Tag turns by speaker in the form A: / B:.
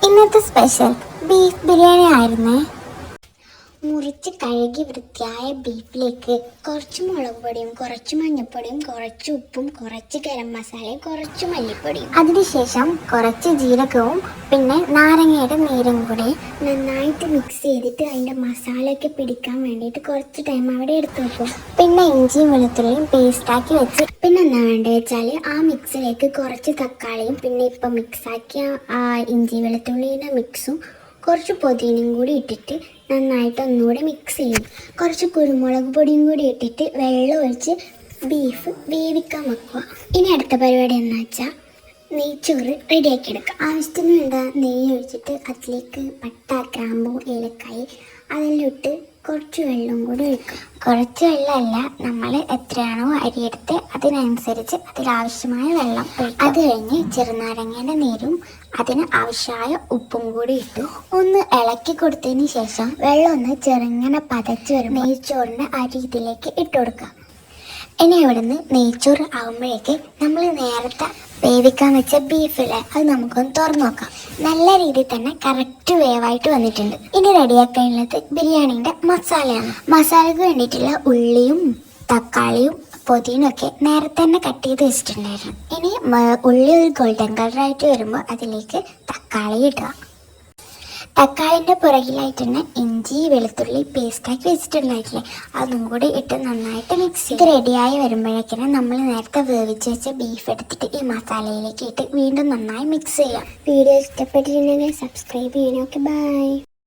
A: ഇന്നത്തെ special beef biryani ആയിരുന്നേ. മുറിച്ച് കഴുകി വൃത്തിയായ ബീഫിലേക്ക് കുറച്ച് മുളക് പൊടിയും കുറച്ച് മഞ്ഞൾപ്പൊടിയും കുറച്ച് ഉപ്പും കുറച്ച് ഗരം മസാലയും കുറച്ച് മല്ലിപ്പൊടിയും, അതിനുശേഷം കുറച്ച് ജീരകവും പിന്നെ നാരങ്ങയുടെ നീരും കൂടി നന്നായിട്ട് മിക്സ് ചെയ്തിട്ട് അതിൻ്റെ മസാലയൊക്കെ പിടിക്കാൻ വേണ്ടിയിട്ട് കുറച്ച് ടൈം അവിടെ എടുത്തു വെക്കും. പിന്നെ ഇഞ്ചിയും വെളുത്തുള്ളിയും പേസ്റ്റാക്കി വെച്ച് പിന്നെ എന്താ വേണ്ടത് വെച്ചാൽ ആ മിക്സിലേക്ക് കുറച്ച് തക്കാളിയും പിന്നെ ഇപ്പം മിക്സാക്കിയ ആ ഇഞ്ചി വെളുത്തുള്ളിയുടെ മിക്സും കുറച്ച് പുതിനയും കൂടി ഇട്ടിട്ട് നന്നായിട്ട് ഒന്നുകൂടി മിക്സ് ചെയ്യും. കുറച്ച് കുരുമുളക് പൊടിയും കൂടി ഇട്ടിട്ട് വെള്ളം ഒഴിച്ച് ബീഫ് വേവിക്കാൻ വെക്കുക. ഇനി അടുത്ത പരിപാടി എന്ന് വെച്ചാൽ നെയ്ച്ചോറ് റെഡിയാക്കി എടുക്കുക. ആവശ്യത്തിന് വേണ്ട നെയ്യ് ഒഴിച്ചിട്ട് അതിലേക്ക് പട്ട, ഗ്രാമ്പൂ, ഏലക്കായ് അതെല്ലാം ഇട്ട് കുറച്ച് വെള്ളം കൂടി ഒഴിക്കുക. കുറച്ച് വെള്ളമല്ല, നമ്മൾ എത്രയാണോ അരിയെടുത്ത് അതിനനുസരിച്ച് അതിലാവശ്യമായ വെള്ളം ഒഴിക്കുക. അത് കഴിഞ്ഞ് ചെറുനാരങ്ങയുടെ നീരും അതിന് ആവശ്യമായ ഉപ്പും കൂടി ഇട്ട് ഒന്ന് ഇളക്കി കൊടുത്തതിന് ശേഷം വെള്ളം ഒന്ന് ചെറുങ്ങനെ പതച്ച് വരുമ്പോൾ നെയ്ച്ചോറിൻ്റെ അരി ഇതിലേക്ക് ഇട്ട് കൊടുക്കുക. ഇനി ഇവിടുന്ന് നെയ്ച്ചോറ് ആകുമ്പോഴേക്ക് നമ്മൾ നേരത്തെ വേവിക്കാൻ വെച്ച ബീഫില്ലേ അത് നമുക്കൊന്ന് തുറന്നു നോക്കാം. നല്ല രീതിയിൽ തന്നെ കറക്റ്റ് വേവായിട്ട് വന്നിട്ടുണ്ട്. ഇനി റെഡിയാക്കാനുള്ളത് ബിരിയാണീൻ്റെ മസാലയാണ്. മസാലയ്ക്ക് വേണ്ടിയിട്ടുള്ള ഉള്ളിയും തക്കാളിയും പുതിനൊക്കെ നേരത്തെ തന്നെ കട്ട് ചെയ്ത് വെച്ചിട്ടുണ്ടായിരുന്നു. ഇനി ഉള്ളി ഒരു ഗോൾഡൻ കളറായിട്ട് വരുമ്പോൾ അതിലേക്ക് തക്കാളി ഇടുക. തക്കാളിൻ്റെ പുറകിലായിട്ട് തന്നെ ഇഞ്ചി വെളുത്തുള്ളി പേസ്റ്റാക്കി വെച്ചിട്ടുണ്ടായിട്ടില്ലേ അതും കൂടി ഇട്ട് നന്നായിട്ട് മിക്സ് ചെയ്ത് റെഡിയായി വരുമ്പോഴേക്കിനെ നമ്മൾ നേരത്തെ വേവിച്ച് വെച്ച ബീഫ് എടുത്തിട്ട് ഈ മസാലയിലേക്ക് ഇട്ട് വീണ്ടും നന്നായി മിക്സ് ചെയ്യാം. വീഡിയോ ഇഷ്ടപ്പെട്ടിട്ടുണ്ടെങ്കിൽ സബ്സ്ക്രൈബ് ചെയ്യണം. Okay, by.